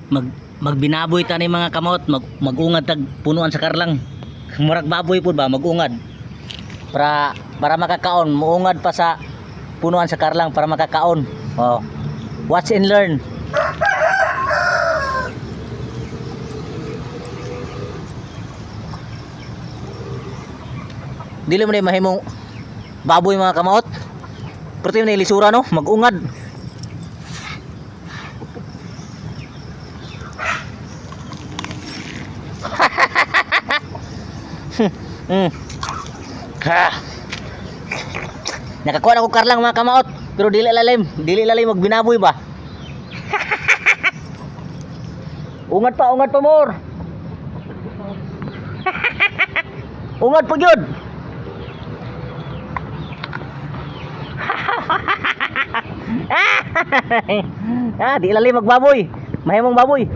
mag magbinaboy ta ni mga kamot, magungad tag punuan sa karlang. Murag baboy pud ba magungad. Para makakaon, muungad pa sa punuan sa karlang para makakaon. Oh. Watch and learn. Dili mo na mahimong baboy mga kamaot. Pero yung ilisura no, magungad. Nakakuha na ko karlang mga kamaot, pero dili lalim magbinaboy ba. Ungad pa more. Ungad pa gyud. Di lalim magbaboy. Mahimong baboy.